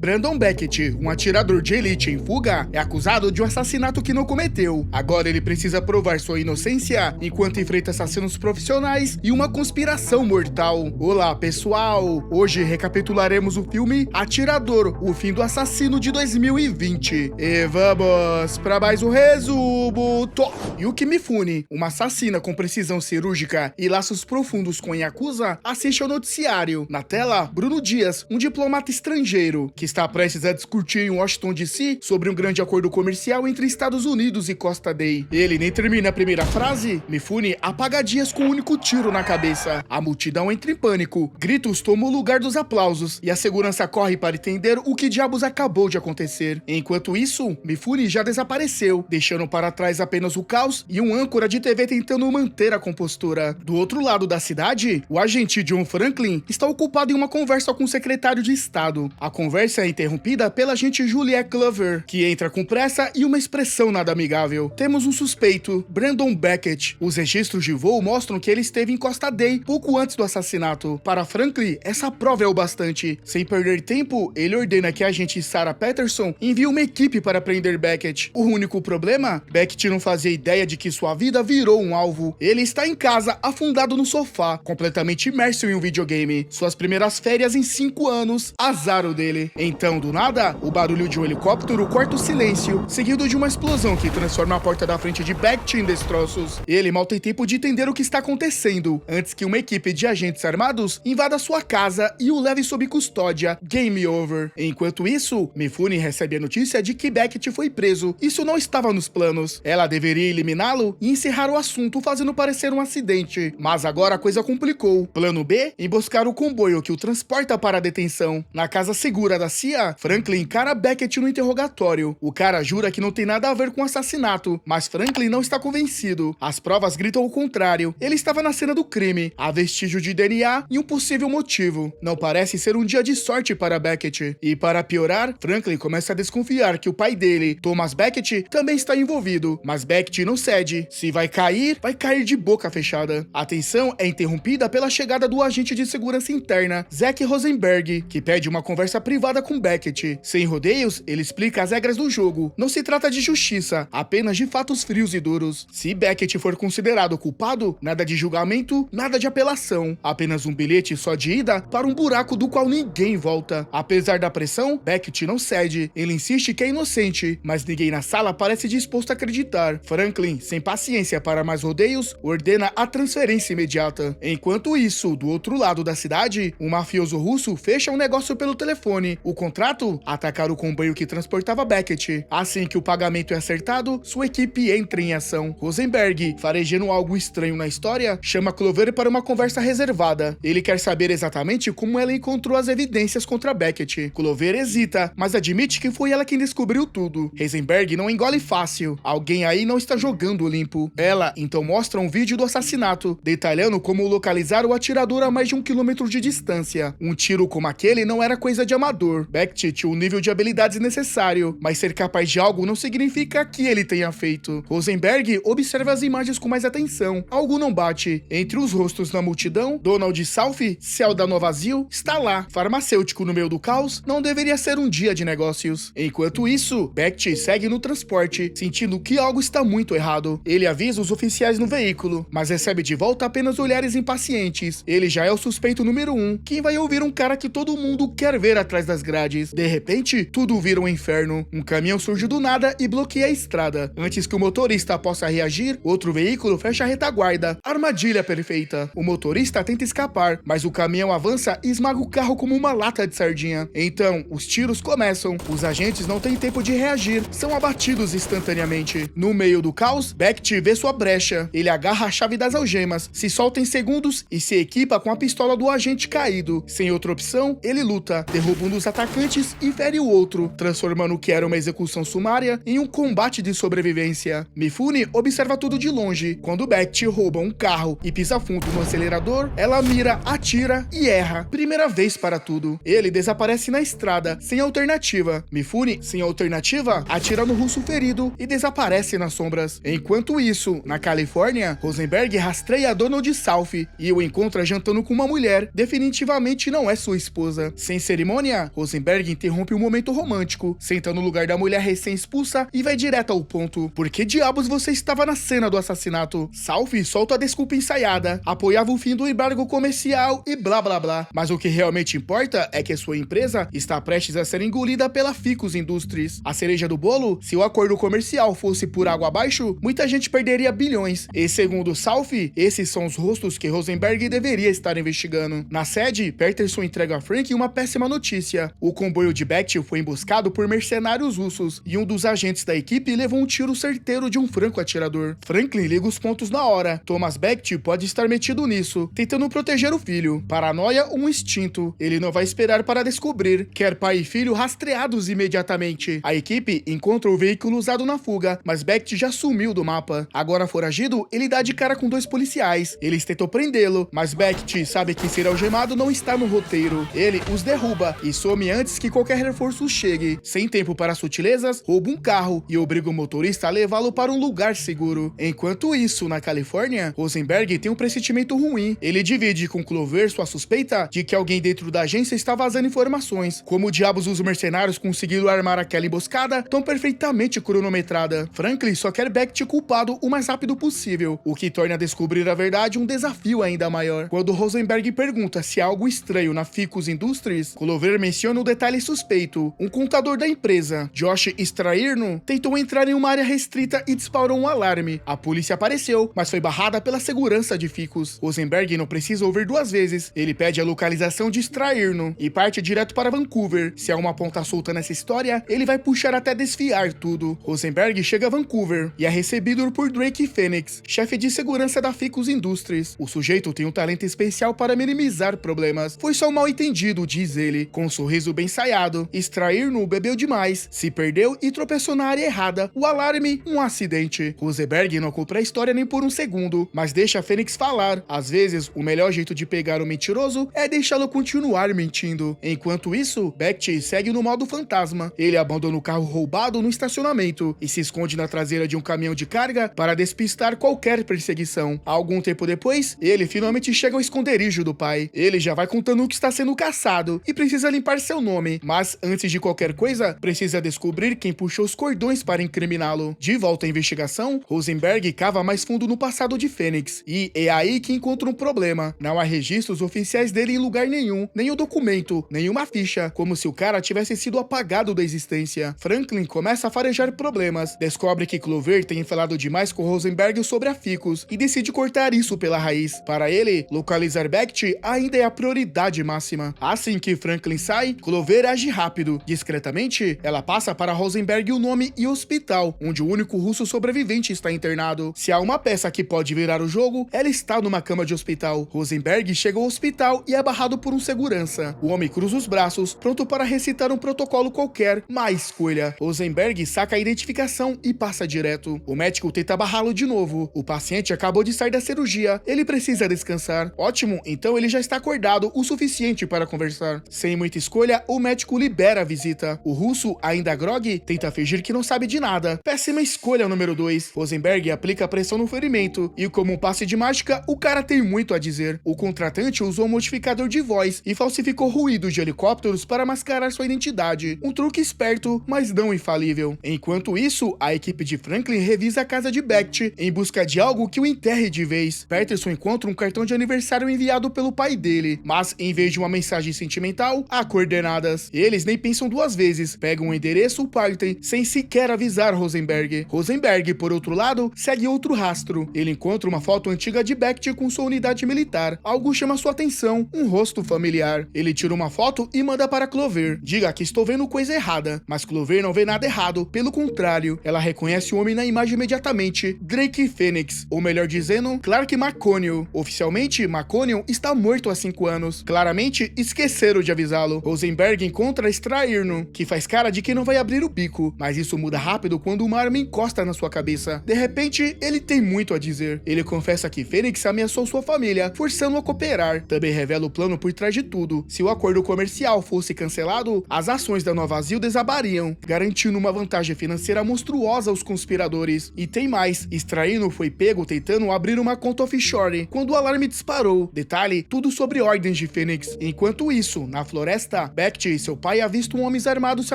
Brandon Beckett, um atirador de elite em fuga, é acusado de um assassinato que não cometeu. Agora ele precisa provar sua inocência enquanto enfrenta assassinos profissionais e uma conspiração mortal. Olá, pessoal! Hoje recapitularemos o filme Atirador, o fim do assassino de 2020. E vamos para mais um resumo. Yuki Mifune, uma assassina com precisão cirúrgica e laços profundos com Yakuza, assiste ao noticiário. Na tela, Bruno Dias, um diplomata estrangeiro, que está prestes a discutir em Washington DC sobre um grande acordo comercial entre Estados Unidos e Costa Day. Ele nem termina a primeira frase, Mifune apaga Dias com um único tiro na cabeça. A multidão entra em pânico, gritos tomam o lugar dos aplausos e a segurança corre para entender o que diabos acabou de acontecer. Enquanto isso, Mifune já desapareceu, deixando para trás apenas o caos e um âncora de TV tentando manter a compostura. Do outro lado da cidade, o agente John Franklin está ocupado em uma conversa com o secretário de Estado. A conversa é interrompida pela agente Juliette Clover, que entra com pressa e uma expressão nada amigável. Temos um suspeito, Brandon Beckett. Os registros de voo mostram que ele esteve em Costa Day pouco antes do assassinato. Para Franklin, essa prova é o bastante. Sem perder tempo, ele ordena que a agente Sarah Patterson envie uma equipe para prender Beckett. O único problema? Beckett não fazia ideia de que sua vida virou um alvo. Ele está em casa, afundado no sofá, completamente imerso em um videogame. Suas primeiras férias em 5 anos. Azar o dele. Então, do nada, o barulho de um helicóptero corta o silêncio, seguido de uma explosão que transforma a porta da frente de Beckett em destroços. Ele mal tem tempo de entender o que está acontecendo, antes que uma equipe de agentes armados invada sua casa e o leve sob custódia. Game over. Enquanto isso, Mifune recebe a notícia de que Beckett foi preso. Isso não estava nos planos. Ela deveria eliminá-lo e encerrar o assunto fazendo parecer um acidente. Mas agora a coisa complicou. Plano B? Emboscar o comboio que o transporta para a detenção. Na casa segura da CIA, Franklin encara Beckett no interrogatório. O cara jura que não tem nada a ver com o assassinato, mas Franklin não está convencido. As provas gritam o contrário. Ele estava na cena do crime. Há vestígio de DNA e um possível motivo. Não parece ser um dia de sorte para Beckett. E para piorar, Franklin começa a desconfiar que o pai dele, Thomas Beckett, também está envolvido. Mas Beckett não cede. Se vai cair de boca fechada. A tensão é interrompida pela chegada do agente de segurança interna, Zack Rosenberg, que pede uma conversa privada com Beckett. Sem rodeios, ele explica as regras do jogo. Não se trata de justiça, apenas de fatos frios e duros. Se Beckett for considerado culpado, nada de julgamento, nada de apelação. Apenas um bilhete só de ida para um buraco do qual ninguém volta. Apesar da pressão, Beckett não cede. Ele insiste que é inocente, mas ninguém na sala parece disposto a acreditar. Franklin, sem paciência para mais rodeios, ordena a transferência imediata. Enquanto isso, do outro lado da cidade, um mafioso russo fecha um negócio pelo telefone. O contrato? Atacar o comboio que transportava Beckett. Assim que o pagamento é acertado, sua equipe entra em ação. Rosenberg, farejando algo estranho na história, chama Clover para uma conversa reservada. Ele quer saber exatamente como ela encontrou as evidências contra Beckett. Clover hesita, mas admite que foi ela quem descobriu tudo. Rosenberg não engole fácil. Alguém aí não está jogando limpo. Ela então mostra um vídeo do assassinato, detalhando como localizar o atirador a mais de 1 quilômetro de distância. Um tiro como aquele não era coisa de amador. Beckett tinha o nível de habilidades necessário, mas ser capaz de algo não significa que ele tenha feito. Rosenberg observa as imagens com mais atenção. Algo não bate. Entre os rostos na multidão, Donald South, céu da Nova Zil, está lá. Farmacêutico no meio do caos, não deveria ser um dia de negócios. Enquanto isso, Beckett segue no transporte, sentindo que algo está muito errado. Ele avisa os oficiais no veículo, mas recebe de volta apenas olhares impacientes. Ele já é o suspeito número 1. Quem vai ouvir um cara que todo mundo quer ver atrás das grades? De repente, tudo vira um inferno. Um caminhão surge do nada e bloqueia a estrada. Antes que o motorista possa reagir, outro veículo fecha a retaguarda. Armadilha perfeita. O motorista tenta escapar, mas o caminhão avança e esmaga o carro como uma lata de sardinha. Então, os tiros começam. Os agentes não têm tempo de reagir, são abatidos instantaneamente. No meio do caos, Beckett vê sua brecha. Ele agarra a chave das algemas, se solta em segundos e se equipa com a pistola do agente caído. Sem outra opção, ele luta, derruba um dos atacantes e fere o outro, transformando o que era uma execução sumária em um combate de sobrevivência. Mifune observa tudo de longe. Quando Beckett rouba um carro e pisa fundo no acelerador, ela mira, atira e erra. Primeira vez para tudo. Ele desaparece na estrada, sem alternativa. Mifune, sem alternativa, atira no russo ferido e desaparece nas sombras. Enquanto isso, na Califórnia, Rosenberg rastreia Donald South e o encontra jantando com uma mulher. Definitivamente não é sua esposa. Sem cerimônia, Rosenberg Rosenberg interrompe um momento romântico, senta no lugar da mulher recém-expulsa e vai direto ao ponto. Por que diabos você estava na cena do assassinato? Salve solta a desculpa ensaiada, apoiava o fim do embargo comercial e blá blá blá. Mas o que realmente importa é que sua empresa está prestes a ser engolida pela Ficus Industries. A cereja do bolo, se o acordo comercial fosse por água abaixo, muita gente perderia bilhões. E segundo Salve, esses são os rostos que Rosenberg deveria estar investigando. Na sede, Peterson entrega a Frank uma péssima notícia. O comboio de Bechtel foi emboscado por mercenários russos e um dos agentes da equipe levou um tiro certeiro de um franco-atirador. Franklin liga os pontos na hora. Thomas Bechtel pode estar metido nisso, tentando proteger o filho. Paranoia ou um instinto? Ele não vai esperar para descobrir. Quer pai e filho rastreados imediatamente. A equipe encontra o veículo usado na fuga, mas Bechtel já sumiu do mapa. Agora foragido, ele dá de cara com 2 policiais. Eles tentam prendê-lo, mas Bechtel sabe que ser algemado não está no roteiro. Ele os derruba e some antes que qualquer reforço chegue. Sem tempo para sutilezas, rouba um carro e obriga o motorista a levá-lo para um lugar seguro. Enquanto isso, na Califórnia, Rosenberg tem um pressentimento ruim. Ele divide com Clover sua suspeita de que alguém dentro da agência está vazando informações. Como diabos os mercenários conseguiram armar aquela emboscada tão perfeitamente cronometrada? Franklin só quer Bechtel culpado o mais rápido possível, o que torna descobrir a verdade um desafio ainda maior. Quando Rosenberg pergunta se há algo estranho na Ficus Industries, Clover menciona um detalhe suspeito. Um contador da empresa, Josh Strairno, tentou entrar em uma área restrita e disparou um alarme. A polícia apareceu, mas foi barrada pela segurança de Ficus. Rosenberg não precisa ouvir 2 vezes. Ele pede a localização de Strairno e parte direto para Vancouver. Se há uma ponta solta nessa história, ele vai puxar até desfiar tudo. Rosenberg chega a Vancouver e é recebido por Drake Phoenix, chefe de segurança da Ficus Industries. O sujeito tem um talento especial para minimizar problemas. Foi só um mal-entendido, diz ele, com um sorriso bem ensaiado. Strairno bebeu demais, se perdeu e tropeçou na área errada. O alarme, um acidente. Rosenberg não conta a história nem por um segundo, mas deixa Phoenix falar. Às vezes, o melhor jeito de pegar o mentiroso é deixá-lo continuar mentindo. Enquanto isso, Bechtel segue no modo fantasma. Ele abandona o carro roubado no estacionamento e se esconde na traseira de um caminhão de carga para despistar qualquer perseguição. Algum tempo depois, ele finalmente chega ao esconderijo do pai. Ele já vai contando que está sendo caçado e precisa limpar seu nome, mas antes de qualquer coisa, precisa descobrir quem puxou os cordões para incriminá-lo. De volta à investigação, Rosenberg cava mais fundo no passado de Phoenix e é aí que encontra um problema. Não há registros oficiais dele em lugar nenhum, nem o documento, nenhuma ficha, como se o cara tivesse sido apagado da existência. Franklin começa a farejar problemas, descobre que Clover tem falado demais com Rosenberg sobre a Ficus e decide cortar isso pela raiz. Para ele, localizar Bechtel ainda é a prioridade máxima. Assim que Franklin sai, Clover age rápido. Discretamente, ela passa para Rosenberg o nome e o hospital, onde o único russo sobrevivente está internado. Se há uma peça que pode virar o jogo, ela está numa cama de hospital. Rosenberg chega ao hospital e é barrado por um segurança. O homem cruza os braços, pronto para recitar um protocolo qualquer, mas escolha. Rosenberg saca a identificação e passa direto. O médico tenta barrá-lo de novo. O paciente acabou de sair da cirurgia, ele precisa descansar. Ótimo, então ele já está acordado o suficiente para conversar. Sem muita escolha, o médico libera a visita. O russo, ainda groggy, tenta fingir que não sabe de nada. Péssima escolha número 2. Rosenberg aplica pressão no ferimento e, como um passe de mágica, o cara tem muito a dizer. O contratante usou um modificador de voz e falsificou ruídos de helicópteros para mascarar sua identidade. Um truque esperto, mas não infalível. Enquanto isso, a equipe de Franklin revisa a casa de Bechtel em busca de algo que o enterre de vez. Peterson encontra um cartão de aniversário enviado pelo pai dele, mas em vez de uma mensagem sentimental, há coordenadas. Eles nem pensam 2 vezes, pegam o endereço e partem, sem sequer avisar Rosenberg. Rosenberg, por outro lado, segue outro rastro. Ele encontra uma foto antiga de Bechtel com sua unidade militar. Algo chama sua atenção, um rosto familiar. Ele tira uma foto e manda para Clover. Diga que estou vendo coisa errada, mas Clover não vê nada errado, pelo contrário, ela reconhece o homem na imagem imediatamente, Drake Phoenix, ou melhor dizendo, Clark McConnell. Oficialmente, McConnell está morto há 5 anos. Claramente, esqueceram de avisá-lo. Rosenberg encontra Strairno, que faz cara de que não vai abrir o bico, mas isso muda rápido quando uma arma encosta na sua cabeça. De repente, ele tem muito a dizer. Ele confessa que Phoenix ameaçou sua família, forçando-a a cooperar. Também revela o plano por trás de tudo. Se o acordo comercial fosse cancelado, as ações da Nova Zil desabariam, garantindo uma vantagem financeira monstruosa aos conspiradores. E tem mais, Strairno foi pego tentando abrir uma conta offshore quando o alarme disparou. Detalhe, tudo sobre ordens de Phoenix. Enquanto isso, na floresta, Becht e seu pai avistam homens armados se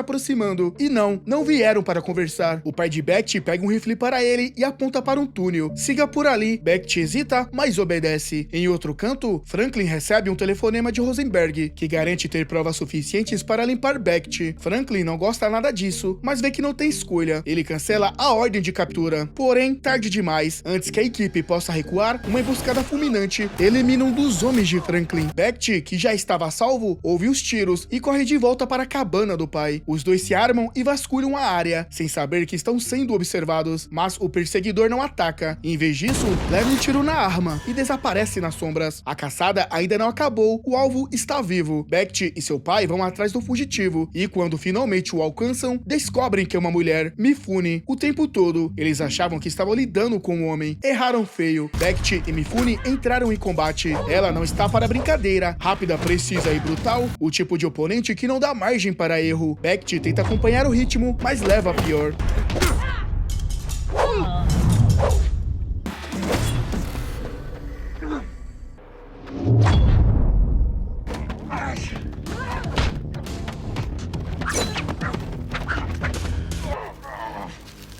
aproximando e não vieram para conversar. O pai de Becht pega um rifle para ele e aponta para um túnel. Siga por ali. Becht hesita, mas obedece. Em outro canto, Franklin recebe um telefonema de Rosenberg, que garante ter provas suficientes para limpar Becht. Franklin não gosta nada disso, mas vê que não tem escolha. Ele cancela a ordem de captura. Porém, tarde demais. Antes que a equipe possa recuar, uma emboscada fulminante elimina um dos homens de Franklin. Becht, que já estava a salvo, ouve os tiros e corre de volta para a cabana do pai. Os dois se armam e vasculham a área, sem saber que estão sendo observados, mas o perseguidor não ataca. Em vez disso, leva um tiro na arma e desaparece nas sombras. A caçada ainda não acabou, o alvo está vivo. Becht e seu pai vão atrás do fugitivo, e quando finalmente o alcançam, descobrem que é uma mulher, Mifune. O tempo todo, eles achavam que estavam lidando com um homem. Erraram feio. Becht e Mifune entraram em combate. Ela não está para brincadeira. Rápida, precisa e brutal, o tipo de oponente que não dá margem para erro. Becht tenta acompanhar o ritmo, mas leva a pior.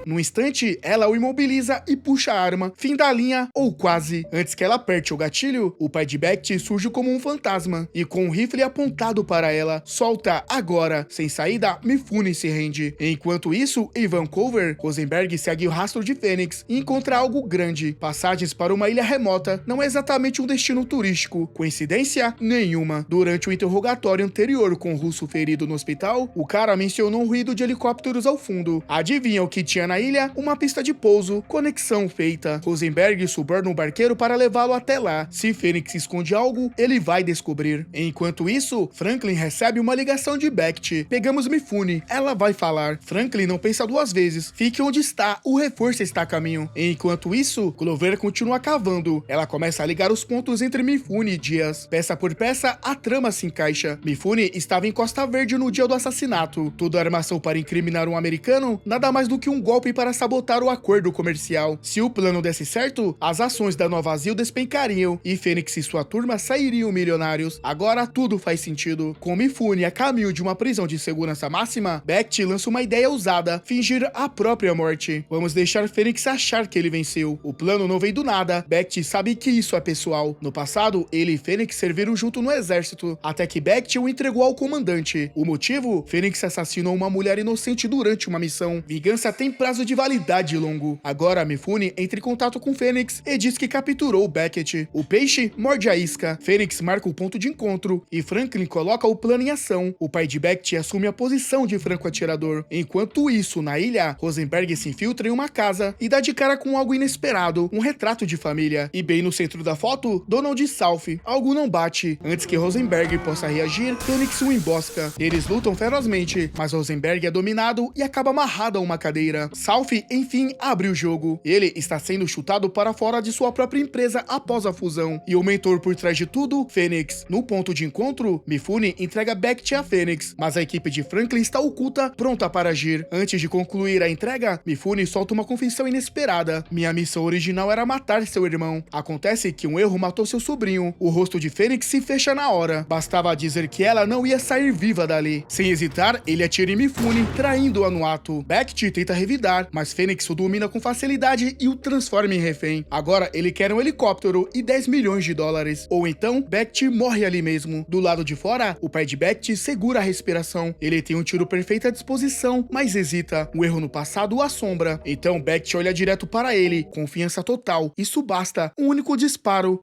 No instante, ela o imobiliza e puxa a arma. Fim da linha, ou quase. Antes que ela aperte o gatilho, o pai de Becht surge como um fantasma e com um rifle apontado para ela, solta agora. Sem saída, Mifune se rende. Enquanto isso, em Vancouver, Rosenberg segue o rastro de Fênix e encontra algo grande. Passagens para uma ilha remota não é exatamente um destino turístico. Coincidência? Nenhuma. Durante o interrogatório anterior com o russo ferido no hospital, o cara mencionou um ruído de helicópteros ao fundo. Adivinha o que tinha na ilha? Uma pista de pouso. Conexão feita. Rosenberg suborna um barqueiro para levá-lo até lá. Se Fênix esconde algo, ele vai descobrir. Enquanto isso, Franklin recebe uma ligação de Becht. Pegamos Mifune. Ela vai falar. Franklin não pensa duas vezes. Fique onde está. O reforço está a caminho. Enquanto isso, Clover continua cavando. Ela começa a ligar os pontos entre Mifune e Diaz. Peça por peça, a trama se encaixa. Mifune estava em Costa Verde no dia do assassinato. Toda a armação para incriminar um americano, nada mais do que um golpe para sabotar o acordo comercial. Se o plano desse certo, as ações da Nova Azul despencariam e Fênix e sua turma sairiam milionários. Agora tudo faz sentido. Com Mifune a caminho de uma prisão de segurança máxima, Becht lança uma ideia ousada: fingir a própria morte. Vamos deixar Fênix achar que ele venceu. O plano não vem do nada. Becht sabe que isso é pessoal. No passado, ele e Fênix serviram junto no exército, até que Becht o entregou ao comandante. O motivo? Fênix assassinou uma mulher inocente durante uma missão. Vingança tem prazo de validade longo. Agora Mifune entra em contato com Fênix e diz que capturou Beckett. O peixe morde a isca. Fênix marca o ponto de encontro e Franklin coloca o plano em ação. O pai de Beckett assume a posição de franco-atirador. Enquanto isso, na ilha, Rosenberg se infiltra em uma casa e dá de cara com algo inesperado, um retrato de família. E bem no centro da foto, Donald e South. Algo não bate. Antes que Rosenberg possa reagir, Fênix o embosca. Eles lutam ferozmente, mas Rosenberg é dominado e acaba amarrado a uma cadeira. South, enfim, abre o jogo. Ele está sendo chutado para fora de sua própria empresa após a fusão. E o mentor por trás de tudo, Fênix. No ponto de encontro, Mifune entrega Beckett a Fênix, mas a equipe de Franklin está oculta, pronta para agir. Antes de concluir a entrega, Mifune solta uma confissão inesperada. Minha missão original era matar seu irmão. Acontece que um erro matou seu sobrinho. O rosto de Fênix se fecha na hora. Bastava dizer que ela não ia sair viva dali. Sem hesitar, ele atira em Mifune, traindo-a no ato. Beckett tenta revidar, mas Fênix o domina com facilidade e o transforma em refém. Agora ele quer um helicóptero e 10 milhões de dólares. Ou então, Beckett morre ali mesmo. Do lado de fora, o pai de Beckett segura a respiração. Ele tem um tiro perfeito à disposição, mas hesita. Um erro no passado o assombra. Então Beckett olha direto para ele. Confiança total. Isso basta. Um único disparo.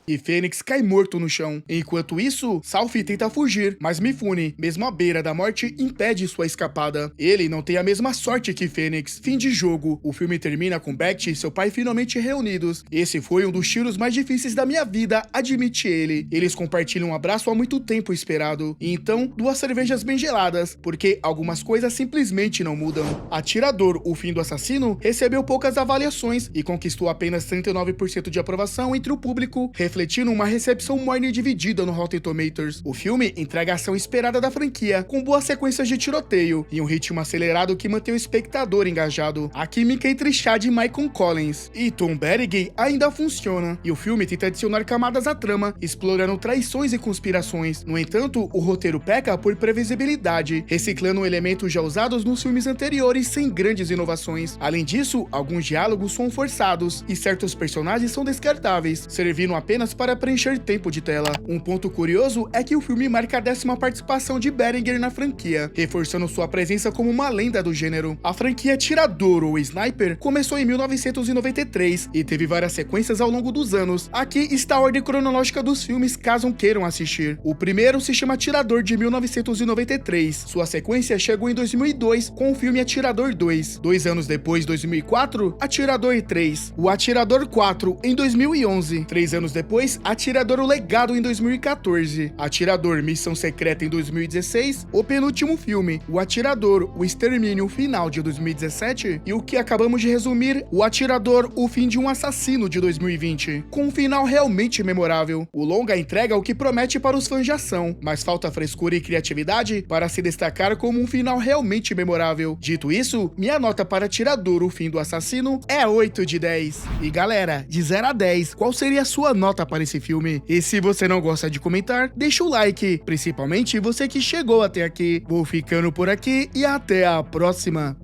E Fênix cai morto no chão. Enquanto isso, South tenta fugir, mas Mifune, mesmo à beira da morte, impede sua escapada. Ele não tem a mesma sorte que Fênix. Fim de jogo. O filme termina com Beckett e seu pai finalmente reunidos. Esse foi um dos tiros mais difíceis da minha vida, admite ele. Eles compartilham um abraço há muito tempo esperado. E então, 2 cervejas bem geladas, porque algumas coisas simplesmente não mudam. Atirador, o fim do assassino, recebeu poucas avaliações e conquistou apenas 39% de aprovação entre o público, referente refletindo uma recepção morna e dividida no Rotten Tomatoes. O filme entrega a ação esperada da franquia, com boas sequências de tiroteio e um ritmo acelerado que mantém o espectador engajado. A química entre Chad e Michael Collins e Tom Berry ainda funciona, e o filme tenta adicionar camadas à trama, explorando traições e conspirações. No entanto, o roteiro peca por previsibilidade, reciclando elementos já usados nos filmes anteriores sem grandes inovações. Além disso, alguns diálogos são forçados e certos personagens são descartáveis, servindo apenas para preencher tempo de tela. Um ponto curioso é que o filme marca a 10ª participação de Berenger na franquia, reforçando sua presença como uma lenda do gênero. A franquia Tirador ou Sniper começou em 1993 e teve várias sequências ao longo dos anos. Aqui está a ordem cronológica dos filmes caso queiram assistir. O primeiro se chama Atirador de 1993. Sua sequência chegou em 2002 com o filme Atirador 2. 2 anos depois, 2004, Atirador 3. O Atirador 4 em 2011. 3 anos depois, Atirador o Legado em 2014. Atirador Missão Secreta em 2016. O penúltimo filme, O Atirador, o Extermínio Final de 2017. E o que acabamos de resumir, O Atirador, o Fim de um Assassino de 2020. Com um final realmente memorável. O longa entrega o que promete para os fãs de ação, mas falta frescura e criatividade para se destacar como um final realmente memorável. Dito isso, minha nota para Atirador, o Fim do Assassino é 8 de 10. E galera, de 0 a 10, qual seria a sua nota para esse filme? E se você não gosta de comentar, deixa o like, principalmente você que chegou até aqui. Vou ficando por aqui e até a próxima.